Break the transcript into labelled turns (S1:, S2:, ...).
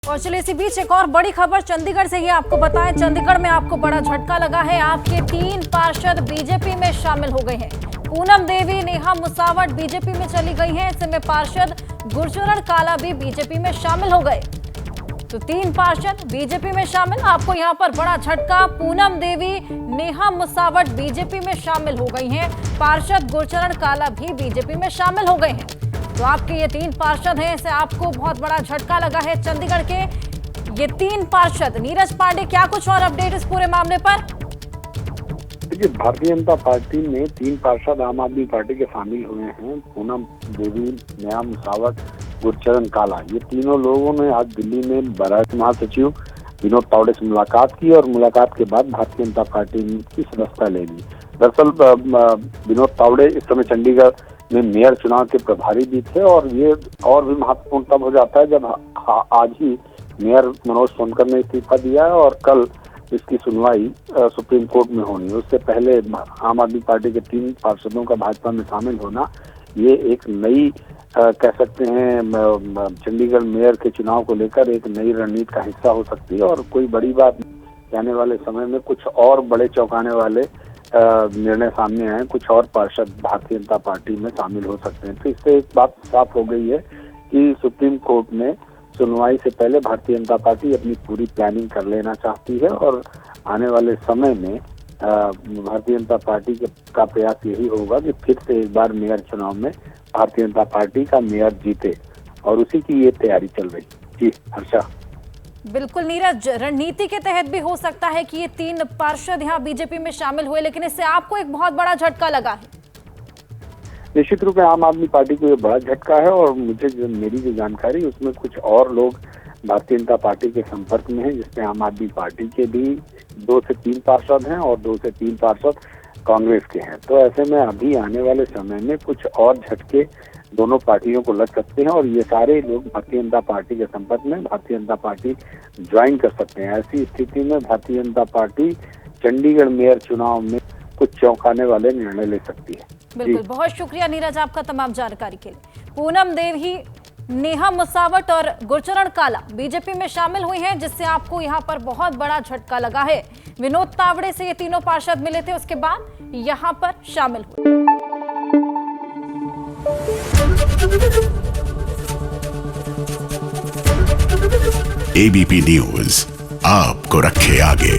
S1: और चलिए इसी बीच एक और बड़ी खबर चंडीगढ़ से ही आपको बताएं। चंडीगढ़ में आपको बड़ा झटका लगा है। आपके 3 पार्षद बीजेपी में शामिल हो गए हैं। पूनम देवी, नेहा मुसावट बीजेपी में चली गई हैं। ऐसे में पार्षद गुरचरण काला भी बीजेपी में शामिल हो गए। तो 3 पार्षद बीजेपी में शामिल। आपको यहाँ पर बड़ा झटका, पूनम देवी, नेहा मुसावट बीजेपी में शामिल हो गई हैं। पार्षद गुरचरण काला भी बीजेपी में शामिल हो गए हैं। तो आपके ये 3 पार्षद हैं, इससे आपको बहुत बड़ा झटका लगा है। चंडीगढ़ के ये 3 पार्षद। नीरज पांडे, क्या कुछ और अपडेट इस पूरे मामले पर?
S2: देखिए, भारतीय जनता पार्टी में 3 पार्षद आम आदमी पार्टी के शामिल हुए हैं। पूनम देवी, नेहा मुसावट, गुरचरण काला। ये तीनों लोगों ने आज दिल्ली में बराक महासचिव विनोद तावड़े से मुलाकात की और मुलाकात के बाद भारतीय जनता पार्टी की सदस्यता ले ली। दरअसल विनोद तावड़े इस समय चंडीगढ़ में मेयर चुनाव के प्रभारी भी थे और ये और भी महत्वपूर्ण तब हो जाता है जब आज ही मेयर मनोज सोनकर ने इस्तीफा दिया है और कल इसकी सुनवाई सुप्रीम कोर्ट में होनी है। उससे पहले आम आदमी पार्टी के 3 पार्षदों का भाजपा में शामिल होना ये एक नई कह सकते हैं चंडीगढ़ मेयर के चुनाव को लेकर एक नई रणनीति का हिस्सा हो सकती है और कोई बड़ी बात नहीं। आने वाले समय में कुछ और बड़े चौंकाने वाले निर्णय सामने आए। कुछ और पार्षद भारतीय जनता पार्टी में शामिल हो सकते हैं। तो इससे एक बात साफ हो गई है कि सुप्रीम कोर्ट में सुनवाई से पहले भारतीय जनता पार्टी अपनी पूरी प्लानिंग कर लेना चाहती है और आने वाले समय में भारतीय जनता पार्टी का प्रयास यही होगा कि फिर से एक बार मेयर चुनाव में भारतीय जनता पार्टी का मेयर जीते और उसी की ये तैयारी चल रही। जी हर्षा।
S1: बिल्कुल नीरज, रणनीति के तहत भी हो सकता है कि ये 3 पार्षद यहाँ बीजेपी में शामिल हुए, लेकिन इससे आपको एक बहुत बड़ा झटका लगा है।
S2: निश्चित रूप में आम आदमी पार्टी को ये बड़ा झटका है और मेरी जो जानकारी उसमें कुछ और लोग भारतीय जनता पार्टी के संपर्क में हैं, जिसमें आम आदमी पार्टी के भी 2 से 3 पार्षद हैं और 2 से 3 पार्षद कांग्रेस के हैं। तो ऐसे में अभी आने वाले समय में कुछ और झटके दोनों पार्टियों को लग सकते हैं और ये सारे लोग भारतीय जनता पार्टी के संपर्क में भारतीय जनता पार्टी ज्वाइन कर सकते हैं। ऐसी स्थिति में भारतीय जनता पार्टी चंडीगढ़ मेयर चुनाव में कुछ चौंकाने वाले निर्णय ले सकती है।
S1: बिल्कुल, बहुत शुक्रिया नीरज आपका तमाम जानकारी के लिए। पूनम देवी, नेहा मुसावट और गुरचरण काला बीजेपी में शामिल हुई हैं, जिससे आपको यहाँ पर बहुत बड़ा झटका लगा है। विनोद तावड़े से ये तीनों पार्षद मिले थे, उसके बाद यहाँ पर शामिल हुए।
S3: एबीपी न्यूज आपको रखे आगे।